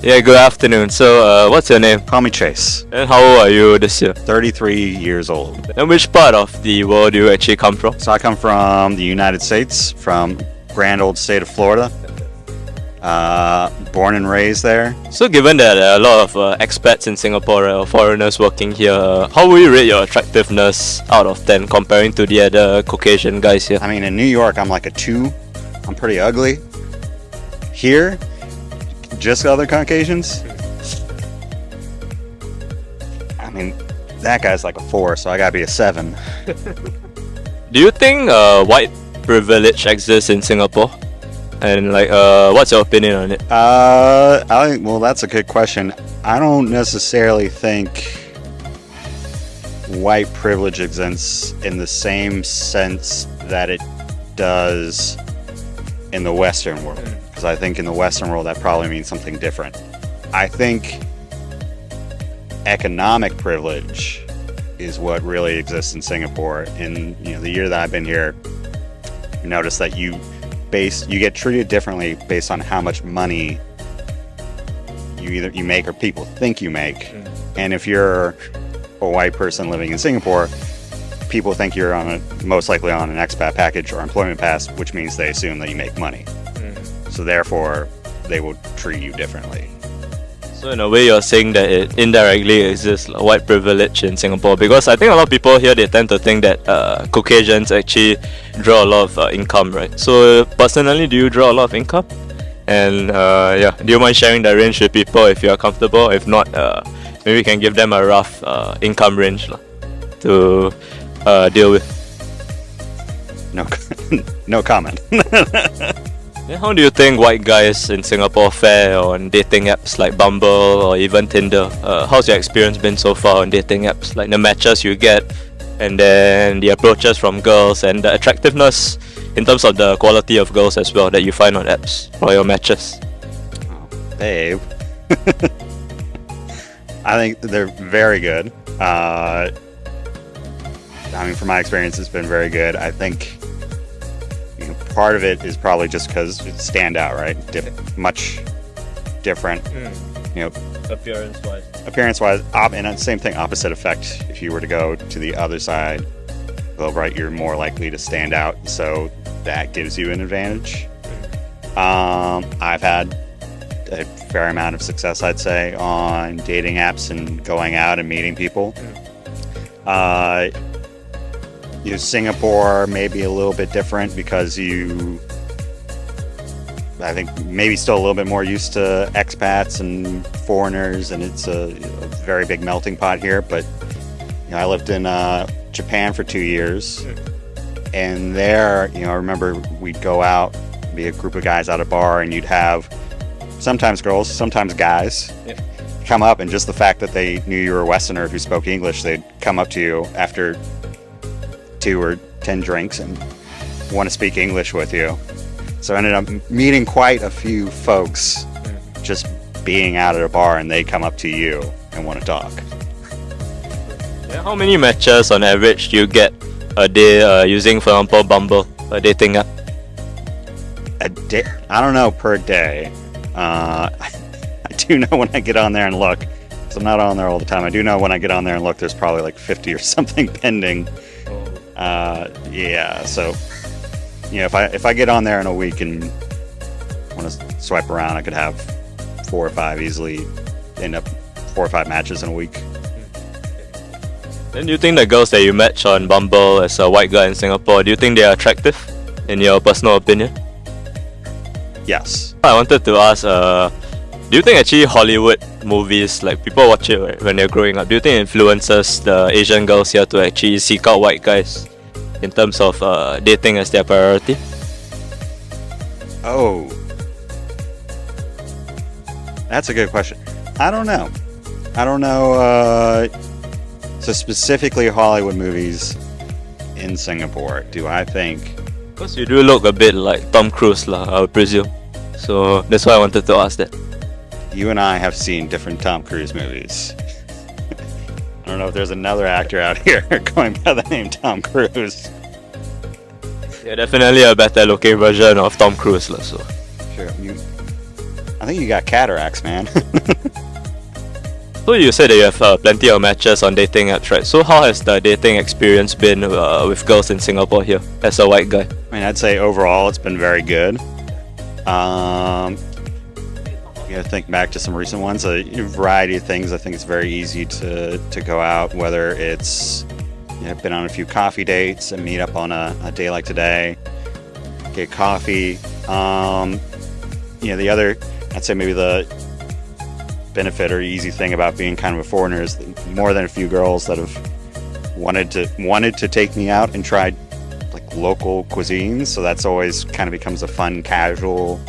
Yeah, good afternoon. So, what's your name? Call me Chase. And how old are you this year? 33 years old. And which part of the world do you actually come from? So I come from the United States, from grand old state of Florida. Born and raised there. So, given that there are a lot of expats in Singapore or foreigners working here, how would you rate your attractiveness out of 10 comparing to the other Caucasian guys here? I mean, in New York, I'm like a 2. I'm pretty ugly. Here, just other Caucasians. I mean, that guy's like a 4, so I gotta be a 7. Do you think white privilege exists in Singapore? And what's your opinion on it? Well, that's a good question. I don't necessarily think white privilege exists in the same sense that it does in the Western world. Because I think in the Western world that probably means something different. I think economic privilege is what really exists in Singapore. In the year that I've been here, you notice that you get treated differently based on how much money you make or people think you make. And if you're a white person living in Singapore, people think you're most likely on an expat package or employment pass, which means they assume that you make money. So therefore, they will treat you differently. So in a way, you're saying that it indirectly exists like, white privilege in Singapore, because I think a lot of people here, they tend to think that Caucasians actually draw a lot of income, right? So personally, do you draw a lot of income? And do you mind sharing the range with people if you're comfortable? If not, maybe you can give them a rough income range to deal with. No comment. Then how do you think white guys in Singapore fare on dating apps like Bumble or even Tinder? How's your experience been so far on dating apps? Like the matches you get, and then the approaches from girls, and the attractiveness in terms of the quality of girls as well that you find on apps for your matches. Babe. I think they're very good. I mean, from my experience, it's been very good. I think part of it is probably just because it's stand out, right? Much different. Appearance-wise, and the same thing, opposite effect. If you were to go to the other side, well, right, you're more likely to stand out, so that gives you an advantage. I've had a fair amount of success, I'd say, on dating apps and going out and meeting people. Singapore may be a little bit different because I think maybe still a little bit more used to expats and foreigners, and it's a very big melting pot here. But I lived in Japan for 2 years, and there, I remember we'd go out, be a group of guys at a bar, and you'd have sometimes girls, sometimes guys come up, and just the fact that they knew you were a Westerner who spoke English, they'd come up to you after 2 or 10 drinks and want to speak English with you. So I ended up meeting quite a few folks just being out at a bar, and they come up to you and want to talk. Yeah, how many matches on average do you get a day using, for example, Bumble, a dating app? A day? I don't know, per day. I do know when I get on there and look, because I'm not on there all the time. I do know when I get on there and look, there's probably like 50 or something pending. So if I get on there in a week and want to swipe around, I could have 4 or 5 easily, end up 4 or 5 matches in a week. Then do you think the girls that you match on Bumble as a white guy in Singapore, do you think they are attractive in your personal opinion? Yes. I wanted to ask, do you think actually Hollywood movies, like people watch it right, when they're growing up, do you think it influences the Asian girls here to actually seek out white guys in terms of dating as their priority? Oh, that's a good question. I don't know. So specifically Hollywood movies in Singapore, do I think? Because you do look a bit like Tom Cruise, I would presume. So that's why I wanted to ask that. You and I have seen different Tom Cruise movies. I don't know if there's another actor out here going by the name Tom Cruise. Yeah, definitely a better looking version of Tom Cruise. So. Sure. I think you got cataracts, man. So you said that you have plenty of matches on dating apps, right? So how has the dating experience been with girls in Singapore here as a white guy? I mean, I'd say overall it's been very good. You gotta think back to some recent ones. A variety of things. I think it's very easy to go out, whether it's been on a few coffee dates and meet up on a day like today, get coffee. The other, I'd say maybe the benefit or easy thing about being kind of a foreigner is more than a few girls that have wanted to take me out and tried like local cuisines. So that's always kind of becomes a fun, casual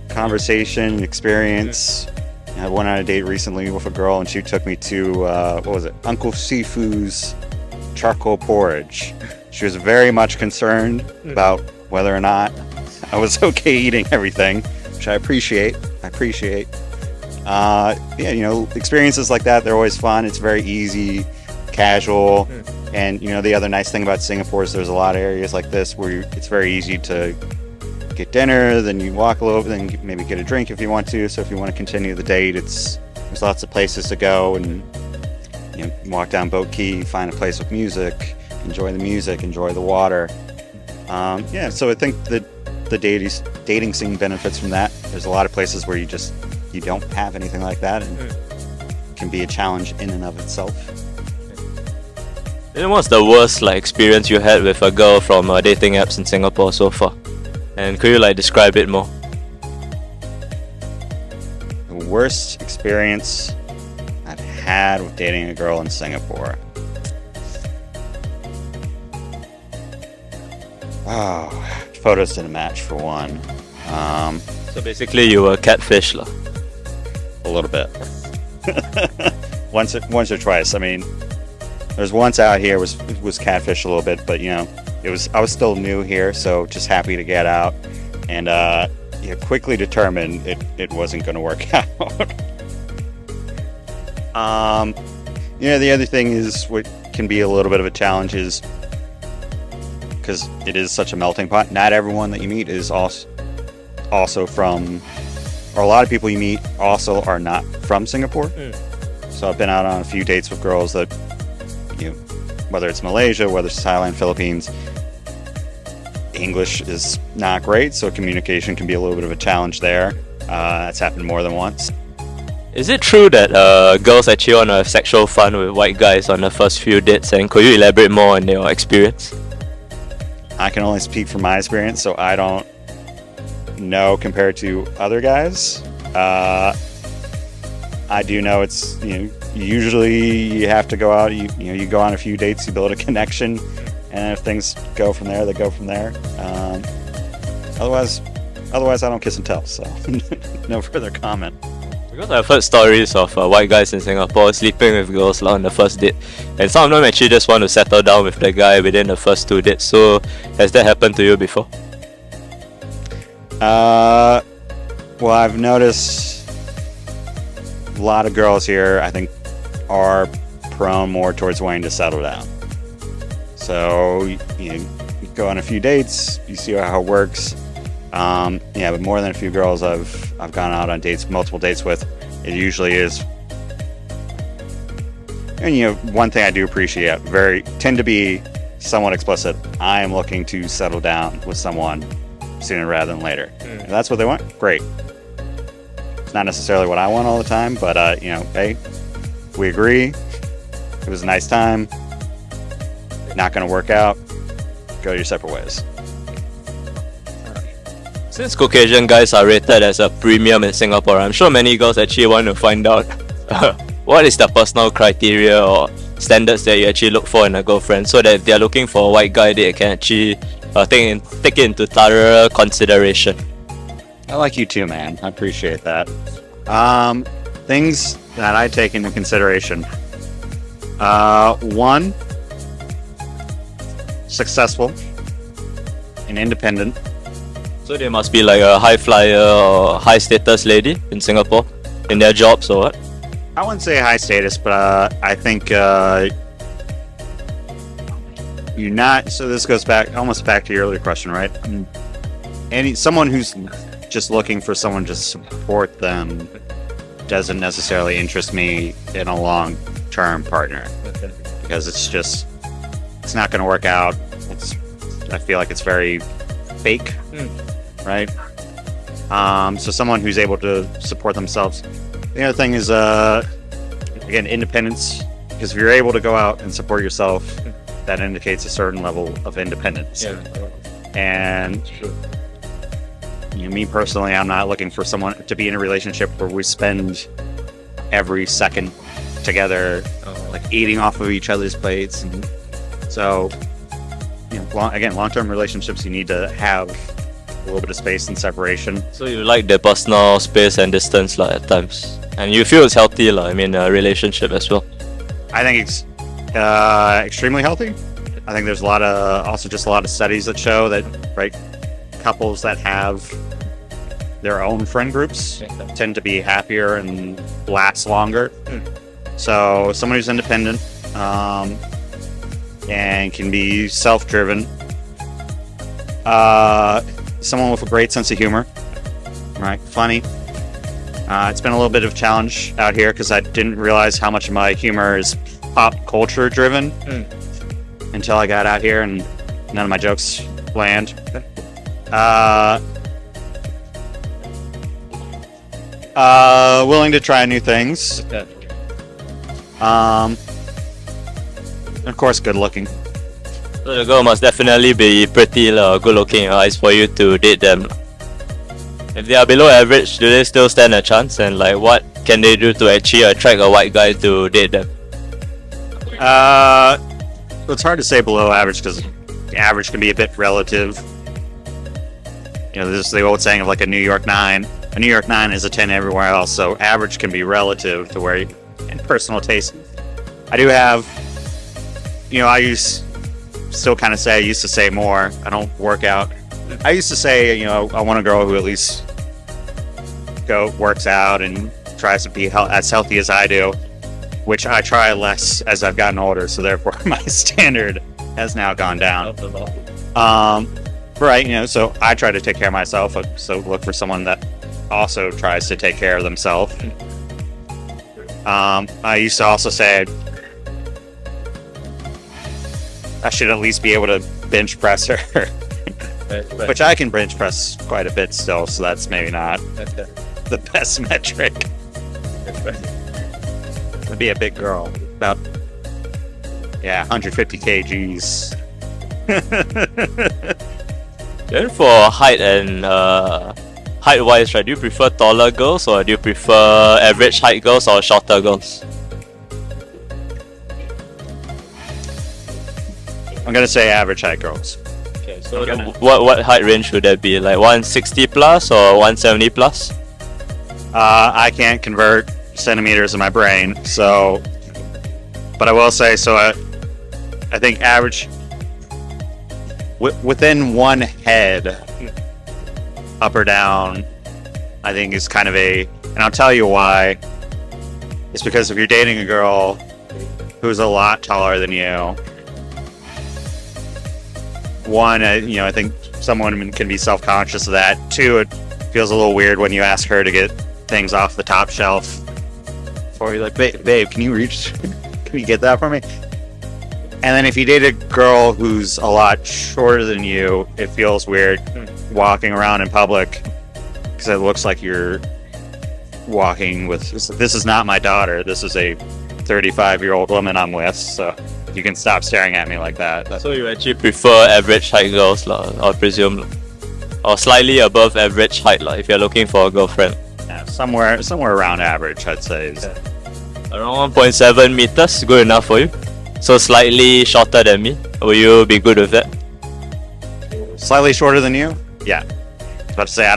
conversation experience. I went on a date recently with a girl and she took me to Uncle Sifu's charcoal porridge. She was very much concerned about whether or not I was okay eating everything, which I appreciate. Experiences like that, they're always fun. It's very easy, casual, and the other nice thing about Singapore is there's a lot of areas like this where it's very easy to get dinner, then you walk a little bit, then maybe get a drink if you want to. So if you want to continue the date, there's lots of places to go, and walk down Boat Quay, find a place with music, enjoy the music, enjoy the water. So I think that the dating scene benefits from that. There's a lot of places where you don't have anything like that, and it can be a challenge in and of itself. Then what's the worst experience you had with a girl from dating apps in Singapore so far? And could you describe it more? The worst experience I've had with dating a girl in Singapore. Oh, photos didn't match for one. So basically you were catfish lah. A little bit. once or twice. I mean, there's once out here was catfish a little bit, but I was still new here, so just happy to get out, and quickly determined it wasn't going to work out. The other thing is what can be a little bit of a challenge is because it is such a melting pot. Not everyone that you meet is also from, or a lot of people you meet also are not from Singapore. So I've been out on a few dates with girls that, whether it's Malaysia, whether it's Thailand, Philippines, English is not great, so communication can be a little bit of a challenge there. That's happened more than once. Is it true that girls actually want to have sexual fun with white guys on the first few dates, and could you elaborate more on your experience? I can only speak from my experience, so I don't know compared to other guys. I do know it's usually you have to go out. You go on a few dates, you build a connection, and if things go from there, they go from there. Otherwise, I don't kiss and tell. So no further comment. Because I've heard stories of white guys in Singapore sleeping with girls on the first date, and some of them actually just want to settle down with the guy within the first 2 dates. So has that happened to you before? Well, I've noticed a lot of girls here, I think, are prone more towards wanting to settle down. So you go on a few dates, you see how it works. But more than a few girls I've gone out on multiple dates with, it usually is. And one thing I do appreciate, tend to be somewhat explicit. I am looking to settle down with someone sooner rather than later. If that's what they want, great. It's not necessarily what I want all the time, but hey, we agree. It was a nice time. Not going to work out. Go your separate ways. Since Caucasian guys are rated as a premium in Singapore, I'm sure many girls actually want to find out what is the personal criteria or standards that you actually look for in a girlfriend, so that if they're looking for a white guy, they can actually take it into thorough consideration. I like you too, man. I appreciate that. Things that I take into consideration. One, successful and independent. So they must be like a high flyer or high status lady in Singapore in their jobs or what? I wouldn't say high status, but I think you're not. So this goes almost back to your earlier question, right? Someone who's just looking for someone to support them doesn't necessarily interest me in a long-term partner, because it's not going to work out. I feel like it's very fake, right? So someone who's able to support themselves. The other thing is, again, independence. Because if you're able to go out and support yourself, that indicates a certain level of independence. And me personally, I'm not looking for someone to be in a relationship where we spend every second together, like eating off of each other's plates. And so, long-term relationships, you need to have a little bit of space and separation. So you like the personal space and distance at times, and you feel it's healthy, I mean, a relationship as well. I think it's extremely healthy. I think there's a lot of studies that show that, right, couples that have their own friend groups tend to be happier and last longer. So someone who's independent and can be self-driven, someone with a great sense of humor, right, funny. It's been a little bit of a challenge out here because I didn't realize how much of my humor is pop culture driven until I got out here and none of my jokes land. Willing to try new things. And of course, good looking. So the girl must definitely be pretty good looking in your eyes for you to date them. If they are below average, do they still stand a chance? And what can they do to actually attract a white guy to date them? It's hard to say below average because average can be a bit relative. There's the old saying of like a New York 9. A New York 9 is a 10 everywhere else, so average can be relative to where, in personal taste. I do have, I still kind of say I used to say more. I don't work out. I used to say, I want a girl who at least works out and tries to be as healthy as I do, which I try less as I've gotten older. So therefore, my standard has now gone down. Right, so I try to take care of myself. So look for someone that also tries to take care of themselves. I used to also say I should at least be able to bench press her. Which I can bench press quite a bit still, so that's maybe not the best metric. To be a big girl, about 150 kgs. Then for height and height-wise, right? Do you prefer taller girls or do you prefer average height girls or shorter girls? I'm gonna say average height girls. So what height range would that be? Like 160 plus or 170 plus? I can't convert centimeters in my brain, so. But I will say, so I think average within one head, up or down, I think is kind of and I'll tell you why. It's because if you're dating a girl who's a lot taller than you, one, I think some women can be self-conscious of that. Two, it feels a little weird when you ask her to get things off the top shelf. Or you're like, babe, can you get that for me? And then if you date a girl who's a lot shorter than you, it feels weird walking around in public because it looks like you're walking with. This is not my daughter. This is a 35-year-old woman I'm with. So you can stop staring at me like that. So you actually prefer average height girls, I presume, or slightly above average height, if you're looking for a girlfriend. Yeah, somewhere around average, I'd say. Around 1.7 meters, good enough for you? So slightly shorter than me, will you be good with that? Slightly shorter than you? Yeah. But to say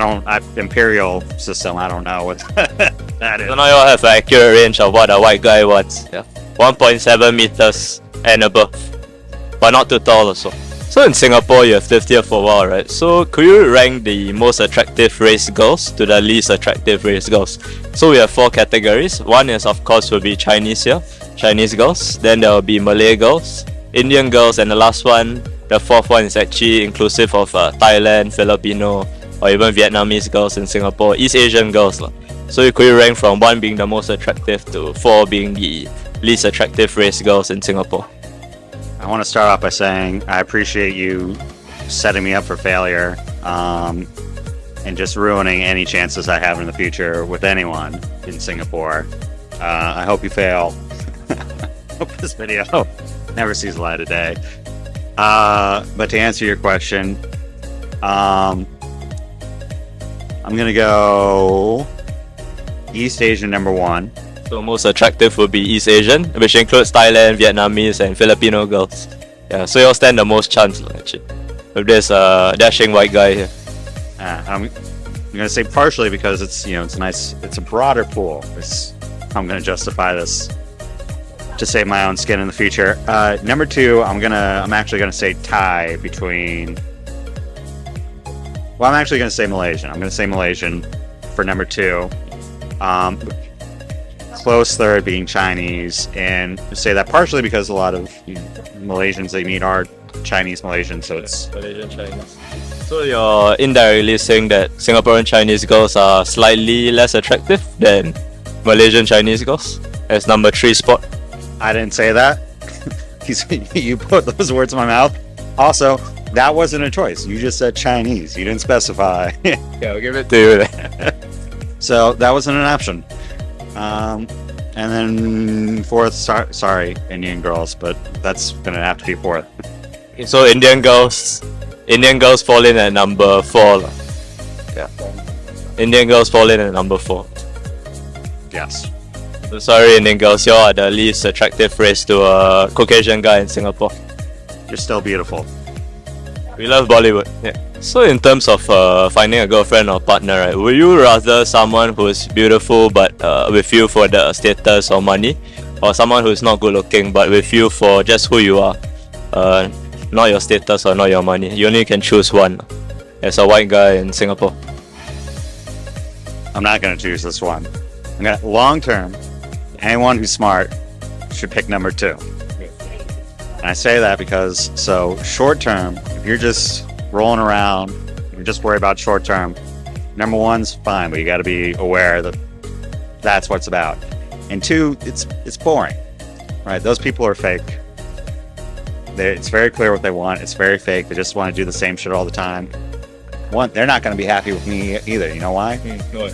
imperial system, I don't know what that is. So now you all have an accurate range of what a white guy wants. 1.7 meters and above, but not too tall also. So in Singapore, you have lived here for a while, right? So could you rank the most attractive race girls to the least attractive race girls? So we have 4 categories. One is, of course, will be Chinese here, Chinese girls. Then there will be Malay girls, Indian girls, and the last one, the fourth one, is actually inclusive of Thailand, Filipino, or even Vietnamese girls in Singapore, East Asian girls. So you could rank from 1 being the most attractive to 4 being the least attractive race girls in Singapore. I want to start off by saying I appreciate you setting me up for failure and just ruining any chances I have in the future with anyone in Singapore. I hope you fail. Hope this video never sees the light of day. But to answer your question, I'm gonna go East Asian number 1. So most attractive would be East Asian, which includes Thailand, Vietnamese, and Filipino girls. Yeah, so you'll stand the most chance actually with this dashing white guy here. I'm gonna say partially because it's it's nice. It's a broader pool. I'm gonna justify this to save my own skin in the future. Number 2, I'm actually gonna say tie between. Well, I'm actually gonna say Malaysian. I'm gonna say Malaysian for number 2. Close third being Chinese, and say that partially because a lot of Malaysians they meet are Chinese Malaysians, so it's Malaysian Chinese. So you're indirectly saying that Singaporean Chinese girls are slightly less attractive than Malaysian Chinese girls as number 3 spot. I didn't say that. You put those words in my mouth. Also, that wasn't a choice. You just said Chinese. You didn't specify. Yeah, I'll give it to you then. So that wasn't an option. And then 4th, sorry, Indian girls, but that's gonna have to be 4th. So Indian girls fall in at number 4. Yeah. Indian girls fall in at number 4. Yes. So sorry, Indian girls, you are the least attractive race to a Caucasian guy in Singapore. You're still beautiful. We love Bollywood. Yeah. So in terms of finding a girlfriend or partner, right, would you rather someone who is beautiful but with you for the status or money, or someone who is not good looking but with you for just who you are, not your status or not your money? You only can choose one as a white guy in Singapore. I'm not gonna choose this one. I'm gonna long term. Anyone who's smart should pick number 2. And I say that because short term, if you're just rolling around, you're just worried about short term, number 1's fine, but you got to be aware that that's what it's about. And 2, it's boring, right? Those people are fake. It's very clear what they want. It's very fake. They just want to do the same shit all the time. One, they're not going to be happy with me either. You know why? No.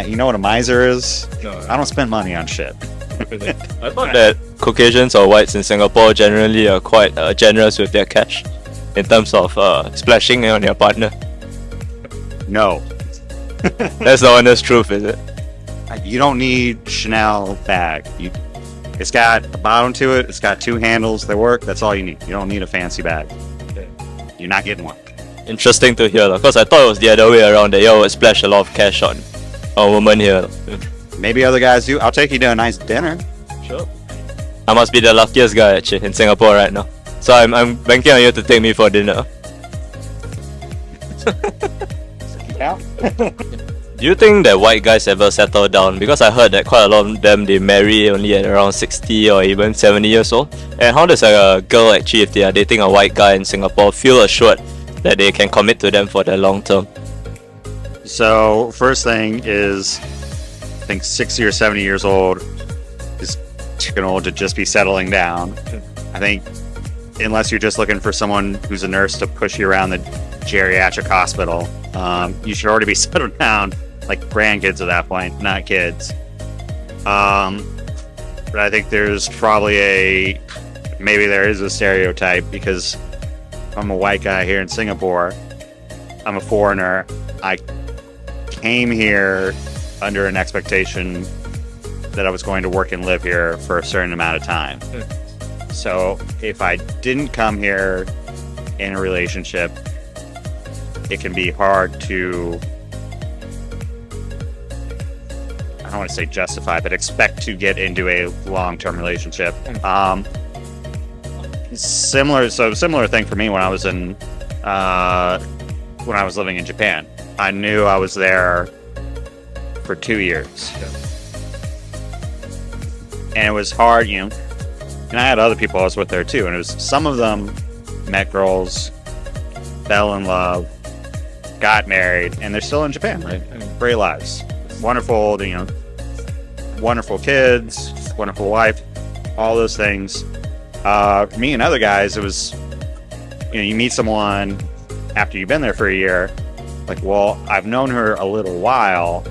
You know what a miser is? No. I don't spend money on shit. I thought that Caucasians or whites in Singapore generally are quite generous with their cash in terms of splashing on your partner. No. That's the honest truth, is it? You don't need Chanel bag. It's got a bottom to it. It's got 2 handles. They work. That's all you need. You don't need a fancy bag. You're not getting one. Interesting to hear, because I thought it was the other way around, that you would splash a lot of cash on a woman here. Maybe other guys do. I'll take you to a nice dinner. Sure. I must be the luckiest guy actually in Singapore right now. So I'm banking on you to take me for dinner. Yeah. Do you think that white guys ever settle down? Because I heard that quite a lot of them, they marry only at around 60 or even 70 years old. And how does a girl actually, if they are dating a white guy in Singapore, feel assured that they can commit to them for the long term? So first thing is, I think 60 or 70 years old is too old to just be settling down. I think unless you're just looking for someone who's a nurse to push you around the geriatric hospital, you should already be settled down, like grandkids at that point, not kids. But I think there's probably maybe there is a stereotype, because I'm a white guy here in Singapore. I'm a foreigner. I came here under an expectation that I was going to work and live here for a certain amount of time. So if I didn't come here in a relationship, it can be hard to, I don't want to say justify, but expect to get into a long-term relationship. Similar thing for me when I was living in Japan. I knew I was there for 2 years. And it was hard, and I had other people I was with there too, and it was, some of them met girls, fell in love, got married, and they're still in Japan, right? Great lives, wonderful, wonderful kids, wonderful wife, all those things. Me and other guys, it was, you meet someone after you've been there for a year, like, well, I've known her a little while,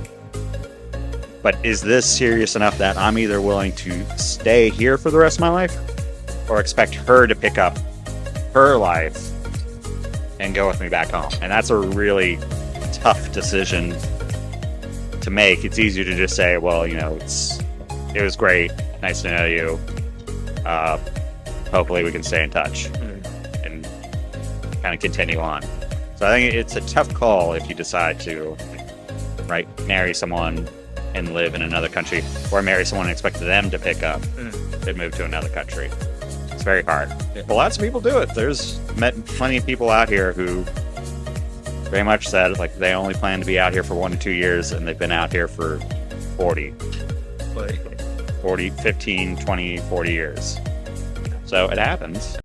but is this serious enough that I'm either willing to stay here for the rest of my life or expect her to pick up her life and go with me back home? And that's a really tough decision to make. It's easier to just say, well, it was great, nice to know you. Hopefully we can stay in touch and kind of continue on. So I think it's a tough call if you decide to, marry someone and live in another country, or marry someone and expect them to pick up and move to another country. It's very hard. But lots of people do it. There's met plenty of people out here who very much said they only plan to be out here for 1 to 2 years, and they've been out here for 40, 15, 20, 40 years. So it happens.